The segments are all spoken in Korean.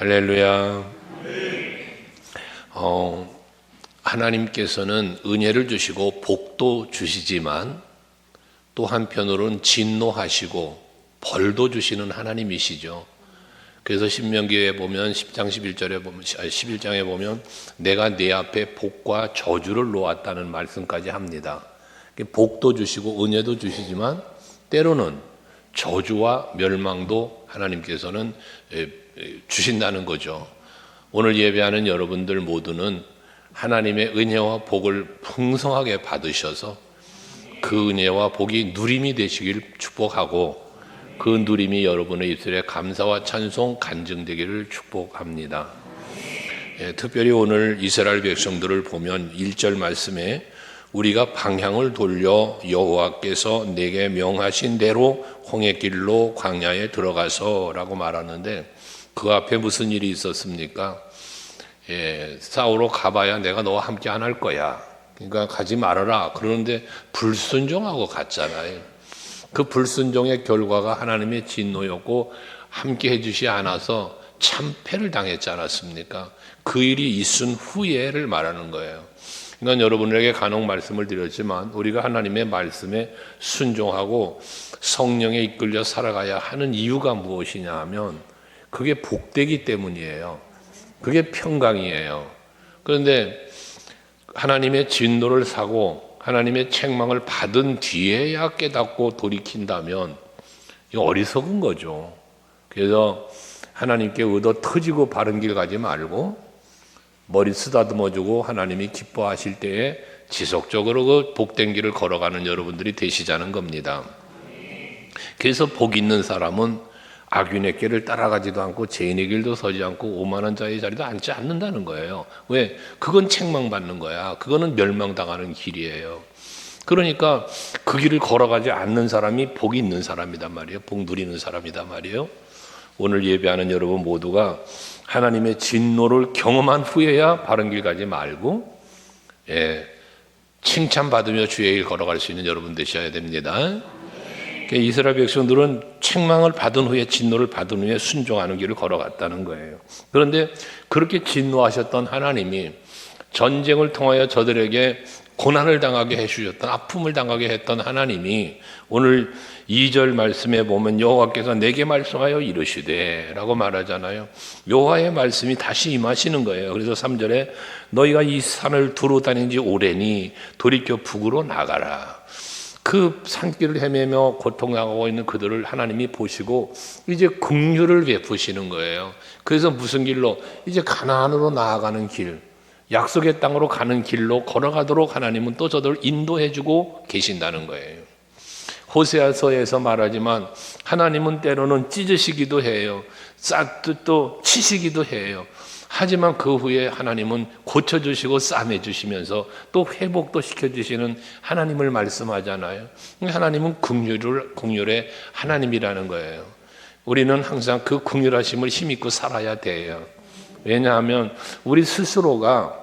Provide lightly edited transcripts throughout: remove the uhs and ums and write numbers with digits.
할렐루야. 하나님께서는 은혜를 주시고 복도 주시지만 또 한편으로는 진노하시고 벌도 주시는 하나님이시죠. 그래서 신명기에 보면 10장 11절에 보면 11장에 보면 내가 네 앞에 복과 저주를 놓았다는 말씀까지 합니다. 복도 주시고 은혜도 주시지만 때로는 저주와 멸망도 하나님께서는 주신다는 거죠. 오늘 예배하는 여러분들 모두는 하나님의 은혜와 복을 풍성하게 받으셔서 그 은혜와 복이 누림이 되시길 축복하고 그 누림이 여러분의 입술에 감사와 찬송 간증되기를 축복합니다. 특별히 오늘 이스라엘 백성들을 보면 1절 말씀에 우리가 방향을 돌려 여호와께서 내게 명하신 대로 홍해길로 광야에 들어가서 라고 말하는데 그 앞에 무슨 일이 있었습니까? 싸우러 가봐야 내가 너와 함께 안 할 거야. 그러니까 가지 말아라. 그러는데 불순종하고 갔잖아요. 그 불순종의 결과가 하나님의 진노였고 함께 해주시 않아서 참패를 당했지 않았습니까? 그 일이 있은 후에를 말하는 거예요. 그러니까 여러분에게 간혹 말씀을 드렸지만 우리가 하나님의 말씀에 순종하고 성령에 이끌려 살아가야 하는 이유가 무엇이냐 하면 그게 복되기 때문이에요. 그게 평강이에요. 그런데 하나님의 진노를 사고 하나님의 책망을 받은 뒤에야 깨닫고 돌이킨다면 이거 어리석은 거죠. 그래서 하나님께 얻어 터지고 바른 길 가지 말고 머리 쓰다듬어주고 하나님이 기뻐하실 때에 지속적으로 그 복된 길을 걸어가는 여러분들이 되시자는 겁니다. 그래서 복 있는 사람은 악인의 길을 따라가지도 않고 죄인의 길도 서지 않고 오만한 자의 자리도 앉지 않는다는 거예요. 왜? 그건 책망받는 거야. 그거는 멸망당하는 길이에요. 그러니까 그 길을 걸어가지 않는 사람이 복이 있는 사람이단 말이에요. 복 누리는 사람이단 말이에요. 오늘 예배하는 여러분 모두가 하나님의 진노를 경험한 후에야 바른 길 가지 말고 칭찬받으며 주의 길 걸어갈 수 있는 여러분 되셔야 됩니다. 이스라엘 백성들은 책망을 받은 후에 진노를 받은 후에 순종하는 길을 걸어갔다는 거예요. 그런데 그렇게 진노하셨던 하나님이 전쟁을 통하여 저들에게 고난을 당하게 해주셨던 아픔을 당하게 했던 하나님이 오늘 2절 말씀에 보면 여호와께서 내게 말씀하여 이르시되 라고 말하잖아요. 여호와의 말씀이 다시 임하시는 거예요. 그래서 3절에 너희가 이 산을 두루 다닌 지 오래니 돌이켜 북으로 나가라. 그 산길을 헤매며 고통당하고 있는 그들을 하나님이 보시고 이제 긍휼을 베푸시는 거예요. 그래서 무슨 길로? 이제 가나안으로 나아가는 길, 약속의 땅으로 가는 길로 걸어가도록 하나님은 또 저들을 인도해주고 계신다는 거예요. 호세아서에서 말하지만 하나님은 때로는 찢으시기도 해요. 또 치시기도 해요. 하지만 그 후에 하나님은 고쳐주시고 싸매주시면서 또 회복도 시켜주시는 하나님을 말씀하잖아요. 하나님은 긍휼의 하나님이라는 거예요. 우리는 항상 그 긍휼하심을 힘입고 살아야 돼요. 왜냐하면 우리 스스로가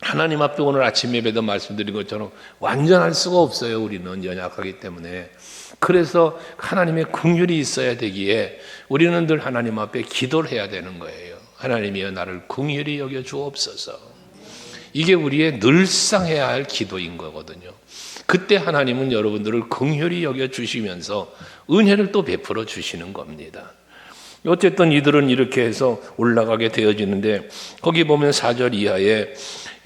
하나님 앞에 오늘 아침 예배도 말씀드린 것처럼 완전할 수가 없어요. 우리는 연약하기 때문에. 그래서 하나님의 긍휼이 있어야 되기에 우리는 늘 하나님 앞에 기도를 해야 되는 거예요. 하나님이여 나를 긍휼히 여겨 주옵소서. 이게 우리의 늘상 해야 할 기도인 거거든요. 그때 하나님은 여러분들을 긍휼히 여겨 주시면서 은혜를 또 베풀어 주시는 겁니다. 어쨌든 이들은 이렇게 해서 올라가게 되어지는데 거기 보면 4절 이하에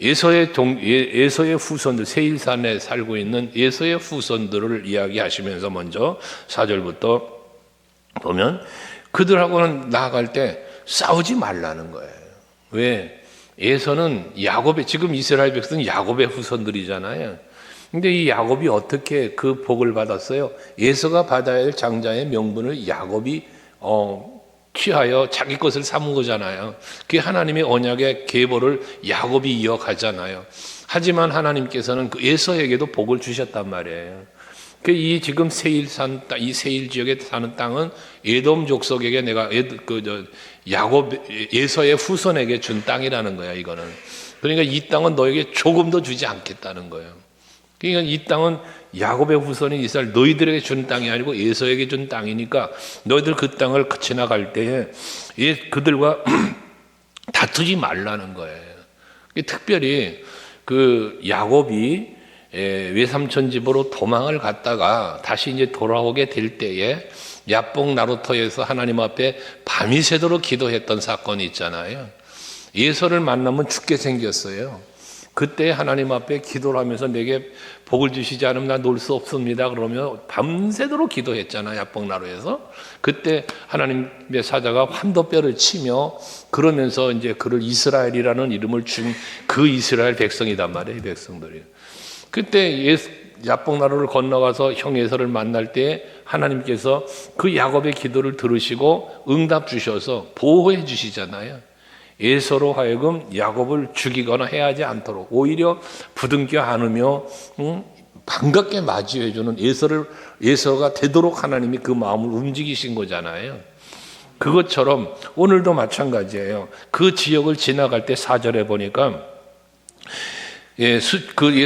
에서의 후손들, 세일산에 살고 있는 에서의 후손들을 이야기하시면서 먼저 4절부터 보면 그들하고는 나아갈 때 싸우지 말라는 거예요. 왜? 에서는 야곱의, 지금 이스라엘 백성은 야곱의 후손들이잖아요. 근데 이 야곱이 어떻게 그 복을 받았어요? 에서가 받아야 할 장자의 명분을 야곱이 취하여 자기 것을 삼은 거잖아요. 그게 하나님의 언약의 계보를 야곱이 이어가잖아요. 하지만 하나님께서는 그 에서에게도 복을 주셨단 말이에요. 이 지금 세일산, 이 세일 지역에 사는 땅은 에돔 족속에게 내가 야곱 에서의 후손에게 준 땅이라는 거야. 이거는 그러니까 이 땅은 너에게 조금도 주지 않겠다는 거예요. 그러니까 이 땅은 야곱의 후손인 이스라엘 너희들에게 준 땅이 아니고 에서에게 준 땅이니까 너희들 그 땅을 지나갈 때에 그들과 다투지 말라는 거예요. 특별히 그 야곱이 외삼촌 집으로 도망을 갔다가 다시 이제 돌아오게 될 때에 야복 나루터에서 하나님 앞에 밤이 새도록 기도했던 사건이 있잖아요. 에서를 만나면 죽게 생겼어요. 그때 하나님 앞에 기도를 하면서 내게 복을 주시지 않으면 나 놀 수 없습니다. 그러면 밤새도록 기도했잖아요. 야복나루에서. 그때 하나님의 사자가 환도뼈를 치며 그러면서 이제 그를 이스라엘이라는 이름을 준 그 이스라엘 백성이단 말이에요. 이 백성들이. 그때 야복나루를 건너가서 형 에서를 만날 때 하나님께서 그 야곱의 기도를 들으시고 응답 주셔서 보호해 주시잖아요. 에서로 하여금 야곱을 죽이거나 해하지 않도록 오히려 부둥켜 안으며 반갑게 맞이해주는 에서가 되도록 하나님이 그 마음을 움직이신 거잖아요. 그것처럼 오늘도 마찬가지예요. 그 지역을 지나갈 때 4절에 보니까 그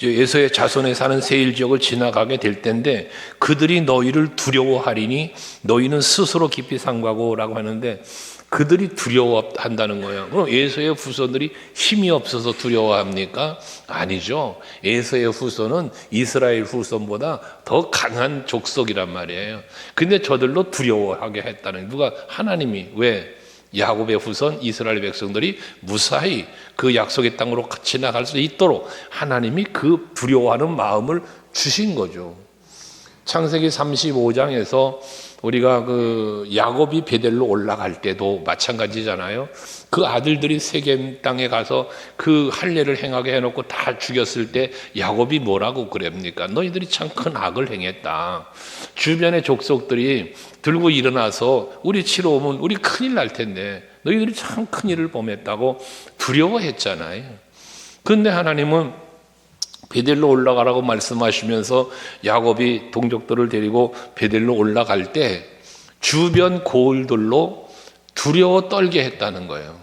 에서의 자손에 사는 세일 지역을 지나가게 될 텐데 그들이 너희를 두려워하리니 너희는 스스로 깊이 삼가고라고 하는데 그들이 두려워한다는 거예요. 그럼 에서의 후손들이 힘이 없어서 두려워합니까? 아니죠. 에서의 후손은 이스라엘 후손보다 더 강한 족속이란 말이에요. 근데 저들로 두려워하게 했다는 누가 하나님이 왜? 야곱의 후손 이스라엘 백성들이 무사히 그 약속의 땅으로 지나갈 수 있도록 하나님이 그 두려워하는 마음을 주신 거죠. 창세기 35장에서 우리가 그 야곱이 베델로 올라갈 때도 마찬가지잖아요. 그 아들들이 세겜 땅에 가서 그 할례를 행하게 해놓고 다 죽였을 때 야곱이 뭐라고 그럽니까? 너희들이 참 큰 악을 행했다. 주변의 족속들이 들고 일어나서 우리 치러 오면 우리 큰일 날 텐데 너희들이 참 큰일을 범했다고 두려워했잖아요. 그런데 하나님은 베델로 올라가라고 말씀하시면서 야곱이 동족들을 데리고 베델로 올라갈 때 주변 고을들로 두려워 떨게 했다는 거예요.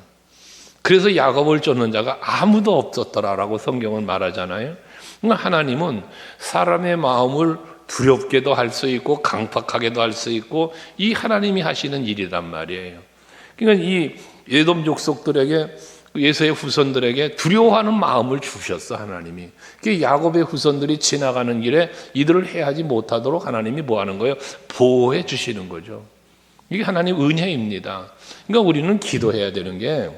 그래서 야곱을 쫓는 자가 아무도 없었더라라고 성경은 말하잖아요. 하나님은 사람의 마음을 두렵게도 할 수 있고 강팍하게도 할 수 있고 이 하나님이 하시는 일이란 말이에요. 그러니까 이 에돔 족속들에게 에서의 후손들에게 두려워하는 마음을 주셨어 하나님이. 야곱의 후손들이 지나가는 길에 이들을 해하지 못하도록 하나님이 뭐 하는 거예요? 보호해 주시는 거죠. 이게 하나님 은혜입니다. 그러니까 우리는 기도해야 되는 게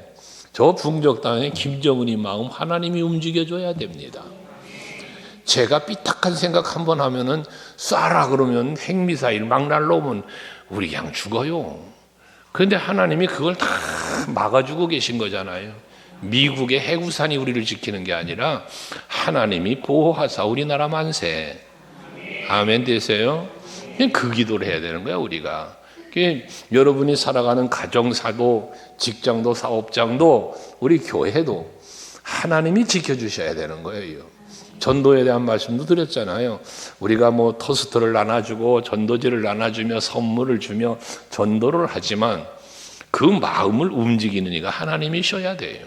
저 북녘 땅의 김정은이 마음 하나님이 움직여줘야 됩니다. 제가 삐딱한 생각 한번 하면은 쏴라 그러면 핵미사일 막 날라오면 우리 그냥 죽어요. 그런데 하나님이 그걸 다 막아주고 계신 거잖아요. 미국의 해구산이 우리를 지키는 게 아니라 하나님이 보호하사 우리나라 만세. 아멘 되세요? 그 기도를 해야 되는 거야 우리가. 여러분이 살아가는 가정사도 직장도 사업장도 우리 교회도 하나님이 지켜주셔야 되는 거예요. 전도에 대한 말씀도 드렸잖아요. 우리가 뭐 토스트를 나눠주고 전도지를 나눠주며 선물을 주며 전도를 하지만 그 마음을 움직이는 이가 하나님이셔야 돼요.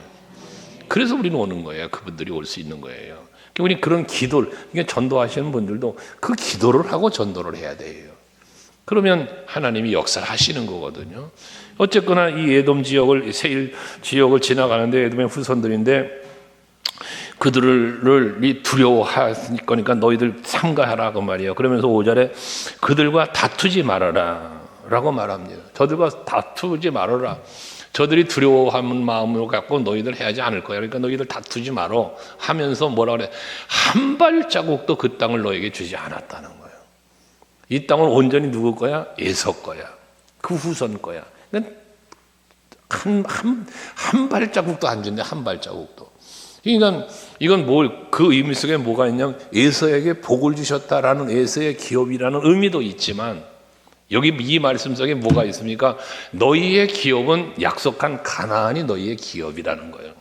그래서 우리는 오는 거예요. 그분들이 올 수 있는 거예요. 우리 그런 기도를, 전도하시는 분들도 그 기도를 하고 전도를 해야 돼요. 그러면 하나님이 역사를 하시는 거거든요. 어쨌거나 이 에돔 지역을, 세일 지역을 지나가는데 에돔의 후손들인데 그들을 두려워할 거니까 너희들 삼가하라 그 말이에요. 그러면서 5절에 그들과 다투지 말아라 라고 말합니다. 저들과 다투지 말아라. 저들이 두려워하는 마음을 갖고 너희들 해야지 않을 거야. 그러니까 너희들 다투지 말어 하면서 뭐라 그래? 한 발자국도 그 땅을 너에게 주지 않았다는 거예요. 이 땅은 온전히 누구 거야? 에서 거야. 그 후손 거야. 그러니까 한 발자국도 안 준대. 한 발자국도. 그러니까 이건 그 의미 속에 뭐가 있냐면 에서에게 복을 주셨다라는 에서의 기업이라는 의미도 있지만 여기 이 말씀 속에 뭐가 있습니까? 너희의 기업은 약속한 가나안이 너희의 기업이라는 거예요.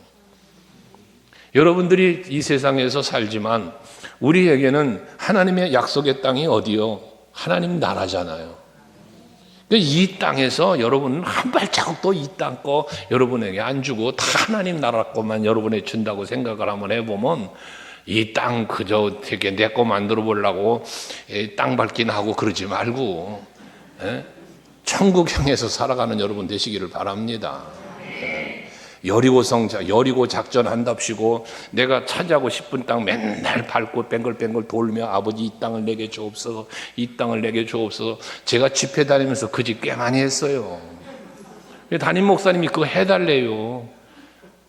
여러분들이 이 세상에서 살지만 우리에게는 하나님의 약속의 땅이 어디요? 하나님 나라잖아요. 이 땅에서 여러분은 한 발자국도 이 땅 거 여러분에게 안 주고 다 하나님 나라 것만 여러분에게 준다고 생각을 한번 해보면 이 땅 그저 되게 내 거 만들어 보려고 땅 밟긴 하고 그러지 말고 천국형에서 살아가는 여러분 되시기를 바랍니다. 여리고 작전한답시고 내가 차지하고 싶은 땅 맨날 밟고 뱅글뱅글 돌며 아버지 이 땅을 내게 주옵소서, 이 땅을 내게 주옵소서. 제가 집회 다니면서 그 집 꽤 많이 했어요. 담임 목사님이 그거 해달래요.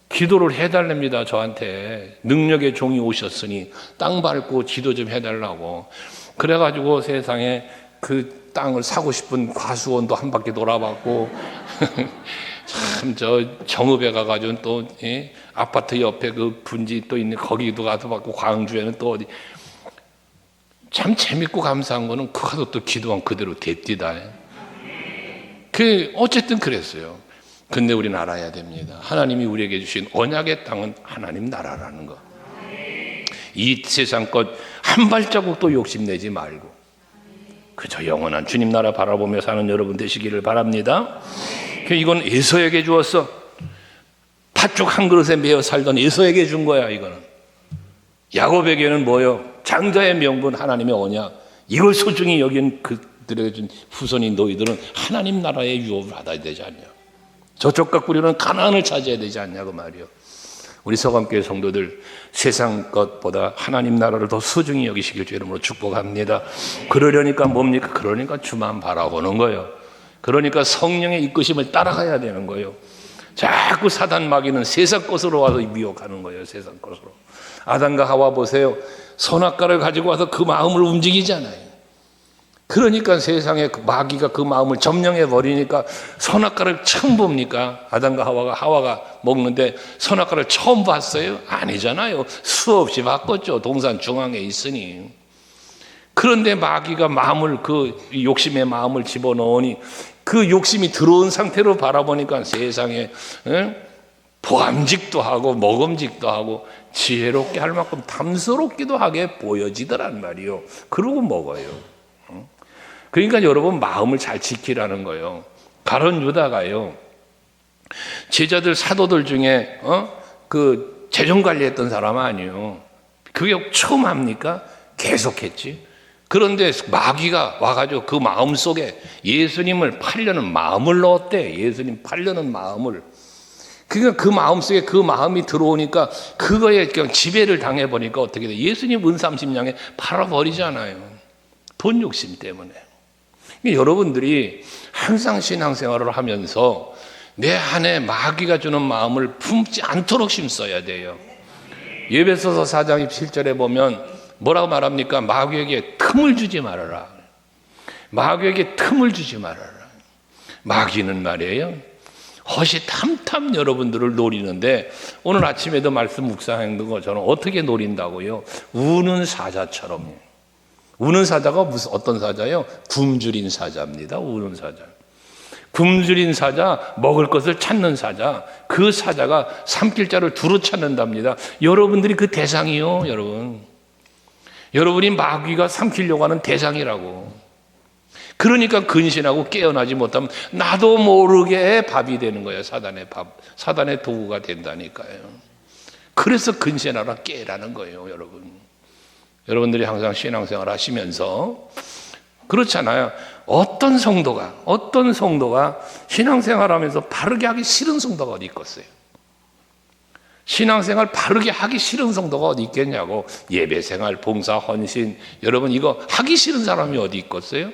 기도를 해달랍니다. 저한테 능력의 종이 오셨으니 땅 밟고 기도 좀 해달라고. 그래가지고 세상에 그 땅을 사고 싶은 과수원도 한 바퀴 돌아봤고 참 저 정읍에 가가지고 또 아파트 옆에 그 분지 또 있는 거기도 가서 봤고 광주에는 또 어디 참 재밌고 감사한 거는 그 가서 또 기도한 그대로 됐디다. 그 어쨌든 그랬어요. 근데 우리는 알아야 됩니다. 하나님이 우리에게 주신 언약의 땅은 하나님 나라라는 거. 이 세상 것 한 발자국도 욕심내지 말고 그저 영원한 주님 나라 바라보며 사는 여러분 되시기를 바랍니다. 이건 에서에게 주었어. 팥죽 한 그릇에 매어 살던 에서에게 준 거야. 이거는 야곱에게는 뭐요? 장자의 명분 하나님의 언약, 이걸 소중히 여긴 그들에게 준 후손인 너희들은 하나님 나라의 유업을 받아야 되지 않냐. 저쪽 가꾸리는 가나안을 차지해야 되지 않냐 그 말이요. 우리 서감교회 성도들 세상 것보다 하나님 나라를 더 소중히 여기시길 주 이름으로 축복합니다. 그러려니까 뭡니까? 그러니까 주만 바라보는 거예요. 그러니까 성령의 이끄심을 따라가야 되는 거예요. 자꾸 사단 마귀는 세상 것으로 와서 미혹하는 거예요. 세상 것으로. 아담과 하와 보세요. 선악과를 가지고 와서 그 마음을 움직이잖아요. 그러니까 세상에 마귀가 그 마음을 점령해 버리니까 선악과를 처음 봅니까? 아담과 하와가 먹는데 선악과를 처음 봤어요? 아니잖아요. 수없이 바꿨죠. 동산 중앙에 있으니. 그런데 마귀가 마음을 그 욕심의 마음을 집어넣으니 그 욕심이 들어온 상태로 바라보니까 세상에 보암직도 하고 먹음직도 하고 지혜롭게 할 만큼 탐스럽기도 하게 보여지더란 말이요. 그러고 먹어요. 그러니까 여러분 마음을 잘 지키라는 거예요. 가룟 유다가요. 제자들 사도들 중에 그 재정 관리했던 사람 아니에요. 그게 처음 합니까? 계속했지. 그런데 마귀가 와가지고 그 마음 속에 예수님을 팔려는 마음을 넣었대. 예수님 팔려는 마음을. 그러니까 그 마음 속에 그 마음이 들어오니까 그거에 그냥 지배를 당해보니까 어떻게 돼? 예수님 은30냥에 팔아버리잖아요. 돈 욕심 때문에. 여러분들이 항상 신앙생활을 하면서 내 안에 마귀가 주는 마음을 품지 않도록 힘써야 돼요. 에베소서 4장 17절에 보면 뭐라고 말합니까? 마귀에게 틈을 주지 말아라. 마귀에게 틈을 주지 말아라. 마귀는 말이에요. 허시탐탐 여러분들을 노리는데 오늘 아침에도 말씀 묵상한 것처럼 어떻게 노린다고요? 우는 사자처럼. 우는 사자가 어떤 사자예요? 굶주린 사자입니다. 우는 사자. 굶주린 사자, 먹을 것을 찾는 사자. 그 사자가 삼킬 자를 두루 찾는답니다. 여러분들이 그 대상이요, 여러분. 여러분이 마귀가 삼키려고 하는 대상이라고. 그러니까 근신하고 깨어나지 못하면 나도 모르게 밥이 되는 거예요. 사단의 밥, 사단의 도구가 된다니까요. 그래서 근신하라 깨라는 거예요, 여러분. 여러분들이 항상 신앙생활 하시면서 그렇잖아요. 어떤 성도가 신앙생활 하면서 바르게 하기 싫은 성도가 어디 있겠어요? 신앙생활 바르게 하기 싫은 성도가 어디 있겠냐고. 예배생활, 봉사, 헌신, 여러분 이거 하기 싫은 사람이 어디 있겠어요?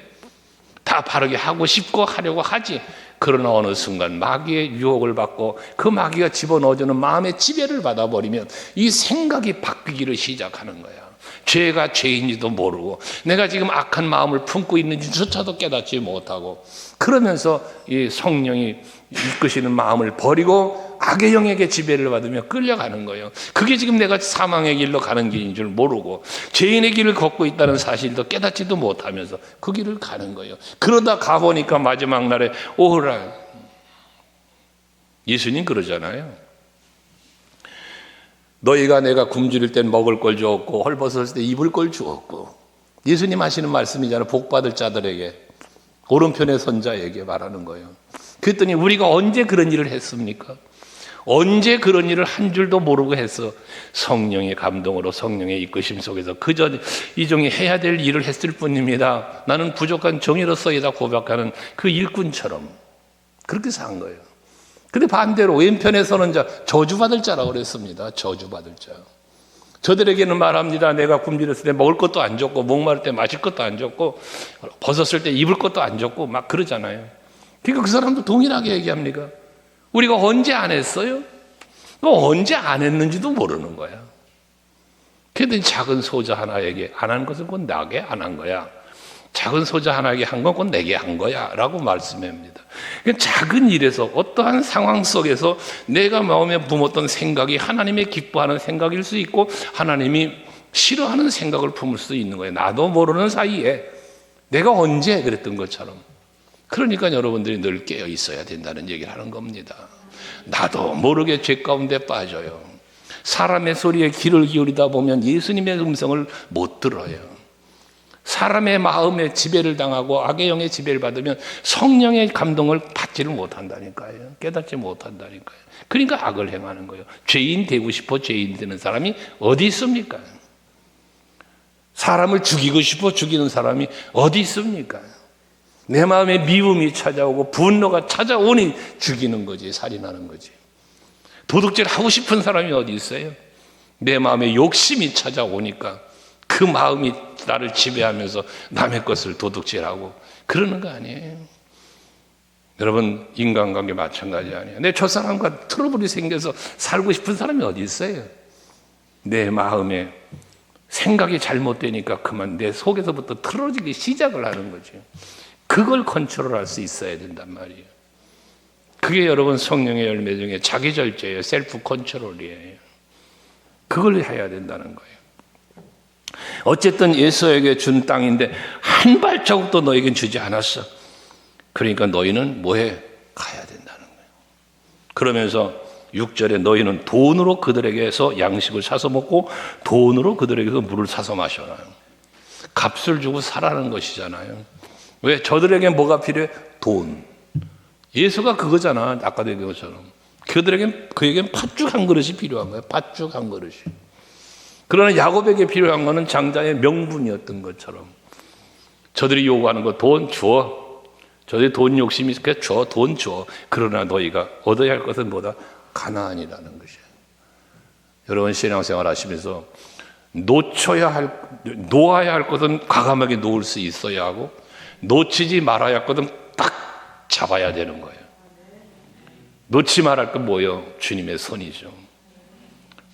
다 바르게 하고 싶고 하려고 하지. 그러나 어느 순간 마귀의 유혹을 받고 그 마귀가 집어넣어주는 마음의 지배를 받아버리면 이 생각이 바뀌기를 시작하는 거야. 죄가 죄인지도 모르고 내가 지금 악한 마음을 품고 있는지조차도 깨닫지 못하고 그러면서 이 성령이 이끄시는 마음을 버리고 악의 영에게 지배를 받으며 끌려가는 거예요. 그게 지금 내가 사망의 길로 가는 길인 줄 모르고 죄인의 길을 걷고 있다는 사실도 깨닫지도 못하면서 그 길을 가는 거예요. 그러다 가보니까 마지막 날에 오라. 예수님 그러잖아요. 너희가 내가 굶주릴 땐 먹을 걸 주었고 헐벗었을 때 입을 걸 주었고. 예수님 하시는 말씀이잖아요. 복받을 자들에게, 오른편의 선자에게 말하는 거예요. 그랬더니 우리가 언제 그런 일을 했습니까? 언제 그런 일을 한 줄도 모르고 해서 성령의 감동으로 성령의 이끄심 속에서 그저 이종이 해야 될 일을 했을 뿐입니다. 나는 부족한 종이로서이다 고백하는 그 일꾼처럼 그렇게 산 거예요. 근데 반대로 왼편에 서는 자, 저주받을 자라고 그랬습니다. 저주받을 자. 저들에게는 말합니다. 내가 굶주렸을 때 먹을 것도 안 줬고, 목마를 때 마실 것도 안 줬고, 벗었을 때 입을 것도 안 줬고, 막 그러잖아요. 그러니까 그 사람도 동일하게 얘기합니까? 우리가 언제 안 했어요? 언제 안 했는지도 모르는 거야. 그런데 작은 소자 하나에게 안 한 것은 곧 나에게 안 한 거야. 작은 소자 하나에게 한 건 곧 내게 한 거야 라고 말씀합니다. 작은 일에서 어떠한 상황 속에서 내가 마음에 품었던 생각이 하나님의 기뻐하는 생각일 수 있고 하나님이 싫어하는 생각을 품을 수 있는 거예요. 나도 모르는 사이에 내가 언제 그랬던 것처럼. 그러니까 여러분들이 늘 깨어 있어야 된다는 얘기를 하는 겁니다. 나도 모르게 죄 가운데 빠져요. 사람의 소리에 귀를 기울이다 보면 예수님의 음성을 못 들어요. 사람의 마음에 지배를 당하고 악의 영의 지배를 받으면 성령의 감동을 받지를 못한다니까요. 깨닫지 못한다니까요. 그러니까 악을 행하는 거예요. 죄인 되고 싶어 죄인 되는 사람이 어디 있습니까? 사람을 죽이고 싶어 죽이는 사람이 어디 있습니까? 내 마음에 미움이 찾아오고 분노가 찾아오니 죽이는 거지, 살인하는 거지. 도둑질 하고 싶은 사람이 어디 있어요? 내 마음에 욕심이 찾아오니까 그 마음이 나를 지배하면서 남의 것을 도둑질하고 그러는 거 아니에요. 여러분 인간관계 마찬가지 아니에요. 내 저 사람과 트러블이 생겨서 살고 싶은 사람이 어디 있어요? 내 마음에 생각이 잘못되니까 그만 내 속에서부터 틀어지기 시작을 하는 거죠. 그걸 컨트롤할 수 있어야 된단 말이에요. 그게 여러분 성령의 열매 중에 자기 절제예요. 셀프 컨트롤이에요. 그걸 해야 된다는 거예요. 어쨌든 에서에게 준 땅인데 한 발자국도 너에겐 주지 않았어. 그러니까 너희는 뭐해? 가야 된다는 거예요. 그러면서 6절에 너희는 돈으로 그들에게서 양식을 사서 먹고 돈으로 그들에게서 물을 사서 마셔라. 값을 주고 사라는 것이잖아요. 왜? 저들에게 뭐가 필요해? 돈. 예수가 그거잖아. 아까도 얘기한 것처럼. 그에겐 팥죽 한 그릇이 필요한 거예요. 팥죽 한 그릇이. 그러나 야곱에게 필요한 것은 장자의 명분이었던 것처럼 저들이 요구하는 거 돈 줘. 저들이 돈 욕심이 있으니까 줘. 돈 줘. 그러나 너희가 얻어야 할 것은 뭐다? 가나안이라는 것이에요. 여러분 신앙생활 하시면서 놓아야 할 것은 과감하게 놓을 수 있어야 하고 놓치지 말아야 할 것은 딱 잡아야 되는 거예요. 놓지 말할 건 뭐예요? 주님의 손이죠.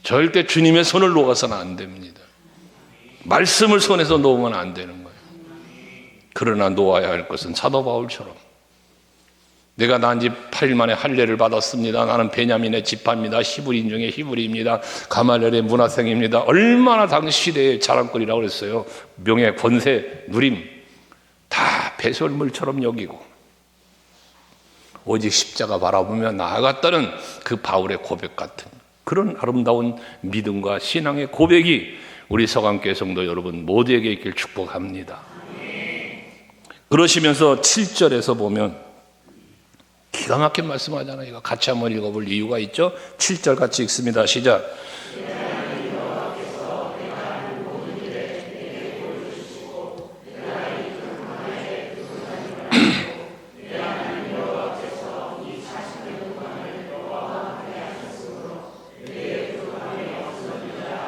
절대 주님의 손을 놓아서는 안 됩니다. 말씀을 손에서 놓으면 안 되는 거예요. 그러나 놓아야 할 것은 사도 바울처럼 내가 난 지 8일 만에 할례를 받았습니다. 나는 베냐민의 지파입니다. 히브리인 중에 히브리입니다. 가말렐의 문하생입니다. 얼마나 당시 시대의 자랑거리라고 그랬어요. 명예, 권세, 누림 다 배설물처럼 여기고 오직 십자가 바라보며 나아갔다는 그 바울의 고백 같은 그런 아름다운 믿음과 신앙의 고백이 우리 서강교회 성도 여러분 모두에게 있길 축복합니다. 그러시면서 7절에서 보면 기가 막힌 말씀하잖아요. 이거 같이 한번 읽어볼 이유가 있죠. 7절 같이 읽습니다. 시작.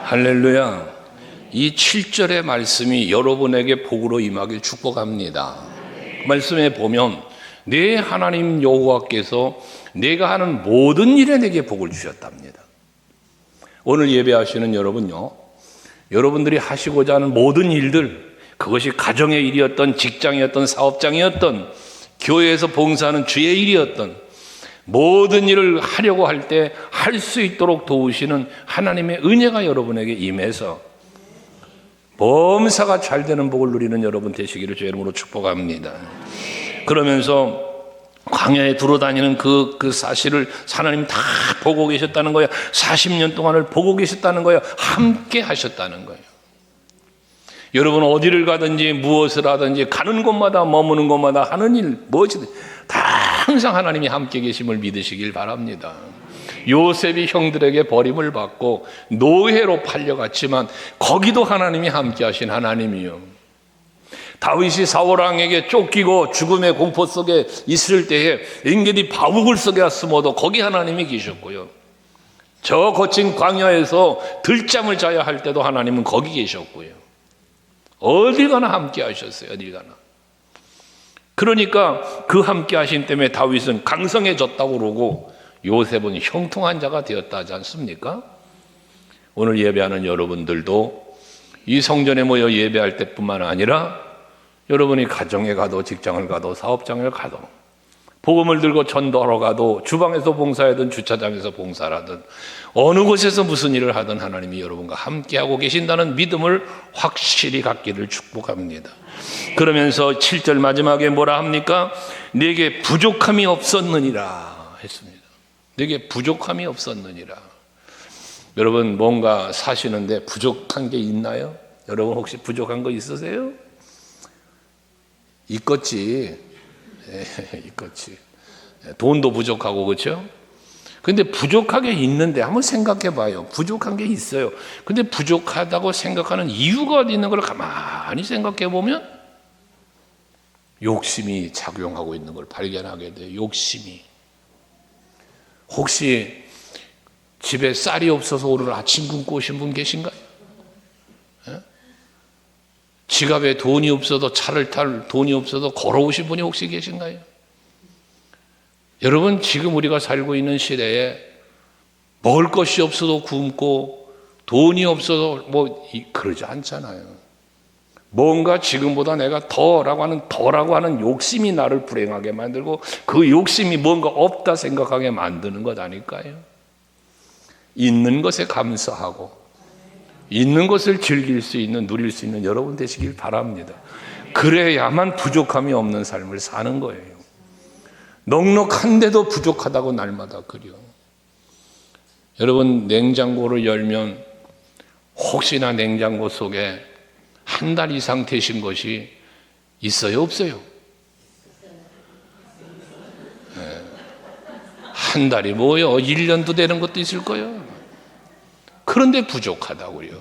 할렐루야. 이 7절의 말씀이 여러분에게 복으로 임하길 축복합니다. 그 말씀에 보면 내 하나님 여호와께서 내가 하는 모든 일에 내게 복을 주셨답니다. 오늘 예배하시는 여러분요, 여러분들이 하시고자 하는 모든 일들, 그것이 가정의 일이었던 직장이었던 사업장이었던 교회에서 봉사하는 주의 일이었던 모든 일을 하려고 할 때 할 수 있도록 도우시는 하나님의 은혜가 여러분에게 임해서 범사가 잘 되는 복을 누리는 여러분 되시기를 주의 이름으로 축복합니다. 그러면서 광야에 두루다니는 그 사실을 하나님 다 보고 계셨다는 거예요. 40년 동안을 보고 계셨다는 거예요. 함께 하셨다는 거예요. 여러분 어디를 가든지 무엇을 하든지 가는 곳마다 머무는 곳마다 하는 일 무엇이든 다 항상 하나님이 함께 계심을 믿으시길 바랍니다. 요셉이 형들에게 버림을 받고 노예로 팔려갔지만 거기도 하나님이 함께하신 하나님이요. 다윗이 사울왕에게 쫓기고 죽음의 공포 속에 있을 때에 엔게디 바둑을 속에 숨어도 거기 하나님이 계셨고요. 저 거친 광야에서 들잠을 자야 할 때도 하나님은 거기 계셨고요. 어딜 가나 함께 하셨어요. 어딜 가나. 그러니까 그 함께 하신 때문에 다윗은 강성해졌다고 그러고 요셉은 형통한 자가 되었다 하지 않습니까? 오늘 예배하는 여러분들도 이 성전에 모여 예배할 때뿐만 아니라 여러분이 가정에 가도 직장을 가도 사업장을 가도 복음을 들고 전도하러 가도 주방에서 봉사하든 주차장에서 봉사를 하든 어느 곳에서 무슨 일을 하든 하나님이 여러분과 함께하고 계신다는 믿음을 확실히 갖기를 축복합니다. 그러면서 7절 마지막에 뭐라 합니까? 내게 부족함이 없었느니라 했습니다. 내게 부족함이 없었느니라. 여러분 뭔가 사시는데 부족한 게 있나요? 여러분 혹시 부족한 거 있으세요? 있겠지. 있겠지. 돈도 부족하고 그렇죠? 근데 부족하게 있는데 한번 생각해 봐요. 부족한 게 있어요. 근데 부족하다고 생각하는 이유가 어디 있는 걸 가만히 생각해 보면 욕심이 작용하고 있는 걸 발견하게 돼요. 욕심이. 혹시 집에 쌀이 없어서 오늘 아침 굶고 오신 분 계신가요? 지갑에 돈이 없어도 차를 탈 돈이 없어도 걸어오신 분이 혹시 계신가요? 여러분 지금 우리가 살고 있는 시대에 먹을 것이 없어도 굶고 돈이 없어도 그러지 않잖아요. 뭔가 지금보다 내가 더라고 하는 욕심이 나를 불행하게 만들고 그 욕심이 뭔가 없다 생각하게 만드는 것 아닐까요? 있는 것에 감사하고 있는 것을 즐길 수 있는, 누릴 수 있는 여러분 되시길 바랍니다. 그래야만 부족함이 없는 삶을 사는 거예요. 넉넉한데도 부족하다고 날마다 그려. 여러분 냉장고를 열면 혹시나 냉장고 속에 한 달 이상 되신 것이 있어요? 없어요? 네. 한 달이 뭐요? 1년도 되는 것도 있을 거예요. 그런데 부족하다고요.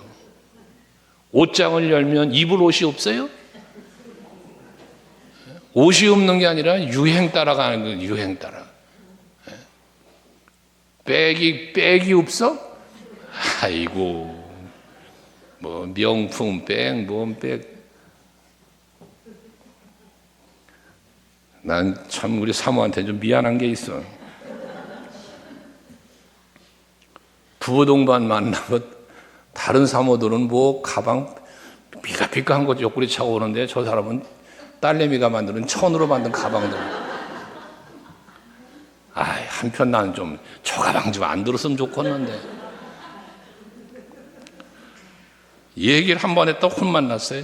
옷장을 열면 입을 옷이 없어요? 옷이 없는 게 아니라 유행 따라가는 거예요. 유행 따라. 백이 없어? 아이고 뭐 명품 백, 뭔 백. 난 참 우리 사모한테 좀 미안한 게 있어. 부부 동반 만나고 다른 사모들은 뭐 가방 삐까삐까한 거 옆구리 차고 오는데 저 사람은 딸내미가 만드는 천으로 만든 가방들. 한편 나는 좀 저 가방 좀 안 들었으면 좋겠는데. 얘기를 한 번 했다 혼만 났어요.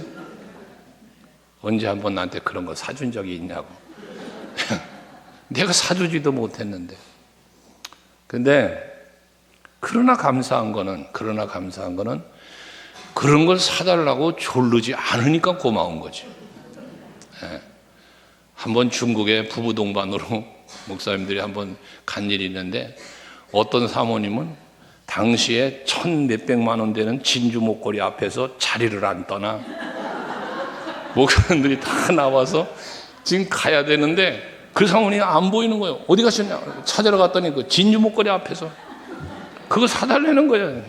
언제 한 번 나한테 그런 거 사준 적이 있냐고. 내가 사주지도 못했는데. 근데 그러나 감사한 거는 그런 걸 사달라고 졸르지 않으니까 고마운 거지. 한번 중국에 부부 동반으로 목사님들이 한번 간 일이 있는데 어떤 사모님은 당시에 1,몇백만 원 되는 진주 목걸이 앞에서 자리를 안 떠나. 목사님들이 다 나와서 지금 가야 되는데 그 사모님이 안 보이는 거예요. 어디 가셨냐 찾으러 갔더니 그 진주 목걸이 앞에서 그거 사달라는 거예요.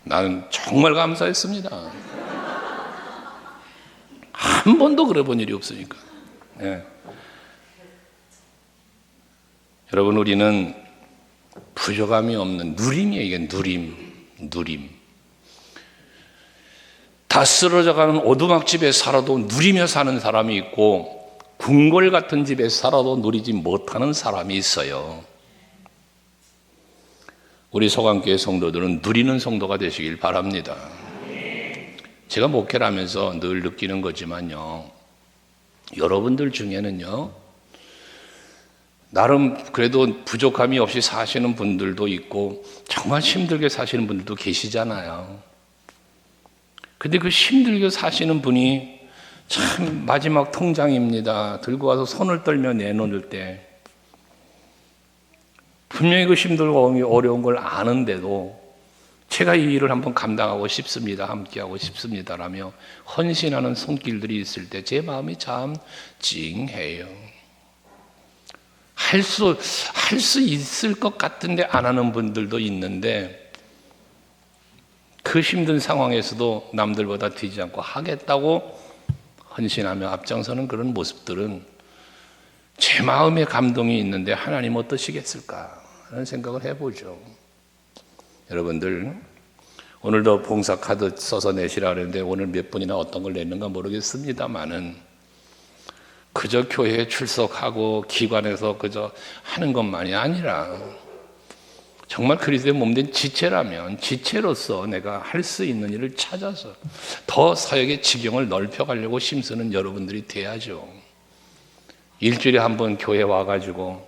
나는 정말 감사했습니다. 한 번도 그래 본 일이 없으니까. 여러분 우리는 부족함이 없는 누림이에요. 이게 누림. 다 쓰러져가는 오두막집에 살아도 누리며 사는 사람이 있고 궁궐 같은 집에 살아도 누리지 못하는 사람이 있어요. 우리 소강교회 성도들은 누리는 성도가 되시길 바랍니다. 제가 목회를 하면서 늘 느끼는 거지만요, 여러분들 중에는요 나름 그래도 부족함이 없이 사시는 분들도 있고 정말 힘들게 사시는 분들도 계시잖아요. 근데 그 힘들게 사시는 분이 참 마지막 통장입니다 들고 와서 손을 떨며 내놓을 때 분명히 그 힘들고 어려운 걸 아는데도 제가 이 일을 한번 감당하고 싶습니다, 함께하고 싶습니다라며 헌신하는 손길들이 있을 때 제 마음이 참 찡해요. 할 수 있을 것 같은데 안 하는 분들도 있는데, 그 힘든 상황에서도 남들보다 뒤지 않고 하겠다고 헌신하며 앞장서는 그런 모습들은 제 마음에 감동이 있는데 하나님 어떠시겠을까 하는 생각을 해보죠. 여러분들, 오늘도 봉사 카드 써서 내시라 그랬는데 오늘 몇 분이나 어떤 걸 냈는가 모르겠습니다만은, 그저 교회에 출석하고 기관에서 그저 하는 것만이 아니라 정말 그리스도의 몸된 지체라면 지체로서 내가 할 수 있는 일을 찾아서 더 사역의 지경을 넓혀가려고 힘쓰는 여러분들이 돼야죠. 일주일에 한 번 교회 와가지고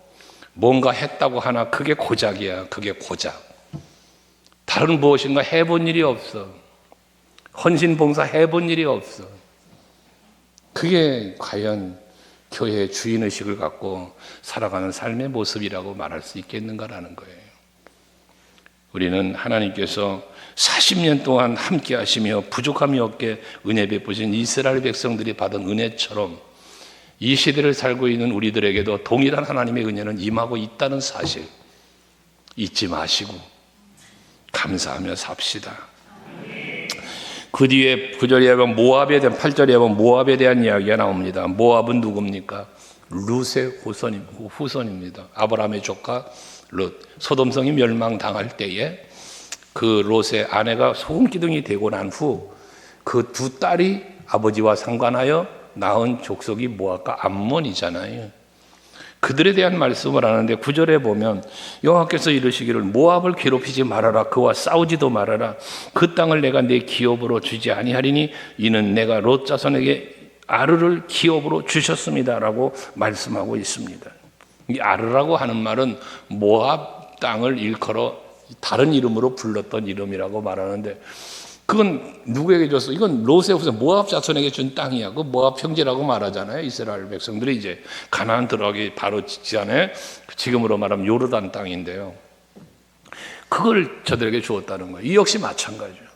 뭔가 했다고 하나 그게 고작이야. 그게 고작. 다른 무엇인가 해본 일이 없어. 헌신 봉사 해본 일이 없어. 그게 과연 교회의 주인의식을 갖고 살아가는 삶의 모습이라고 말할 수 있겠는가라는 거예요. 우리는 하나님께서 40년 동안 함께 하시며 부족함이 없게 은혜 베푸신 이스라엘 백성들이 받은 은혜처럼 이 시대를 살고 있는 우리들에게도 동일한 하나님의 은혜는 임하고 있다는 사실 잊지 마시고 감사하며 삽시다. 그 뒤에 9절에 보면 모압에 대한 8절에 보면 모압에 대한 이야기가 나옵니다. 모압은 누굽니까? 룻의 후손입니다. 아브라함의 조카 룻. 소돔성이 멸망당할 때에 그 롯의 아내가 소금기둥이 되고 난 후 그 두 딸이 아버지와 상관하여 낳은 족속이 모압과 암몬이잖아요. 그들에 대한 말씀을 하는데 9절에 보면 여호와께서 이르시기를 모압을 괴롭히지 말아라. 그와 싸우지도 말아라. 그 땅을 내가 내 기업으로 주지 아니하리니 이는 내가 롯 자손에게 아르를 기업으로 주셨습니다 라고 말씀하고 있습니다. 이 아르라고 하는 말은 모압 땅을 일컬어 다른 이름으로 불렀던 이름이라고 말하는데, 그건 누구에게 줬어? 이건 롯의 후손 모압 자손에게 준 땅이야. 그 모압 평지라고 말하잖아요. 이스라엘 백성들이 이제 가나안 들어가기 바로 직전에 지금으로 말하면 요르단 땅인데요. 그걸 저들에게 주었다는 거예요. 이 역시 마찬가지예요.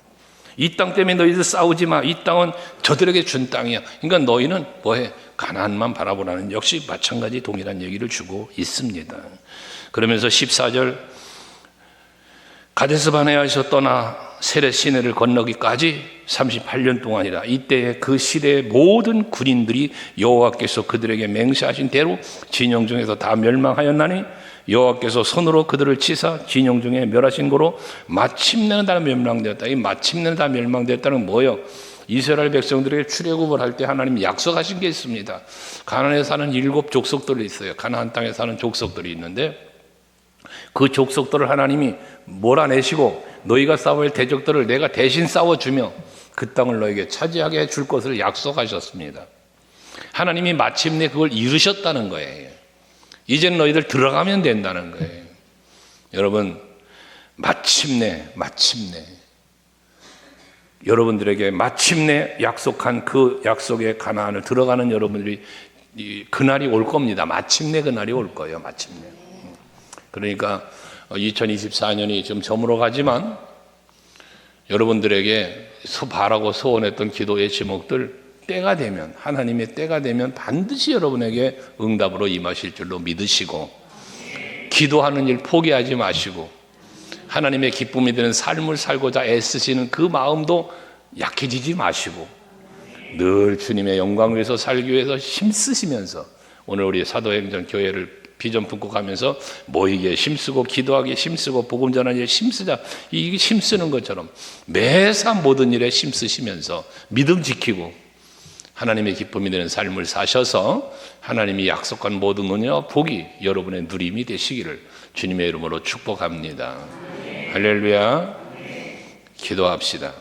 이 땅 때문에 너희들 싸우지 마. 이 땅은 저들에게 준 땅이야. 그러니까 너희는 뭐해? 가나안만 바라보라는, 역시 마찬가지 동일한 얘기를 주고 있습니다. 그러면서 14절 가데스 바네아에서 떠나 세렛 시내를 건너기까지 38년 동안이라. 이때에 그 시대의 모든 군인들이 여호와께서 그들에게 맹세하신 대로 진영 중에서 다 멸망하였나니 여호와께서 손으로 그들을 치사 진영 중에 멸하신 거로 마침내는 다 멸망되었다. 이 마침내는 다 멸망되었다는 뭐예요? 이스라엘 백성들에게 출애굽을 할 때 하나님 약속하신 게 있습니다. 가나안에 사는 7 족속들이 있어요. 가나안 땅에 사는 족속들이 있는데 그 족속들을 하나님이 몰아내시고 너희가 싸워야 할 대적들을 내가 대신 싸워주며 그 땅을 너에게 차지하게 해줄 것을 약속하셨습니다. 하나님이 마침내 그걸 이루셨다는 거예요. 이제는 너희들 들어가면 된다는 거예요. 여러분, 마침내 여러분들에게 마침내 약속한 그 약속의 가나안을 들어가는 여러분들이 그날이 올 겁니다. 마침내 그날이 올 거예요. 마침내. 그러니까 2024년이 좀 저물어 가지만 여러분들에게 바라고 소원했던 기도의 제목들 때가 되면, 하나님의 때가 되면 반드시 여러분에게 응답으로 임하실 줄로 믿으시고, 기도하는 일 포기하지 마시고 하나님의 기쁨이 되는 삶을 살고자 애쓰시는 그 마음도 약해지지 마시고 늘 주님의 영광을 위해서 살기 위해서 힘쓰시면서 오늘 우리 사도행전 교회를 비전 품고 가면서 모이기에 힘쓰고 기도하기에 힘쓰고 복음 전하기에 힘쓰자, 이게 힘쓰는 것처럼 매사 모든 일에 힘쓰시면서 믿음 지키고 하나님의 기쁨이 되는 삶을 사셔서 하나님이 약속한 모든 은혜와 복이 여러분의 누림이 되시기를 주님의 이름으로 축복합니다. 할렐루야. 기도합시다.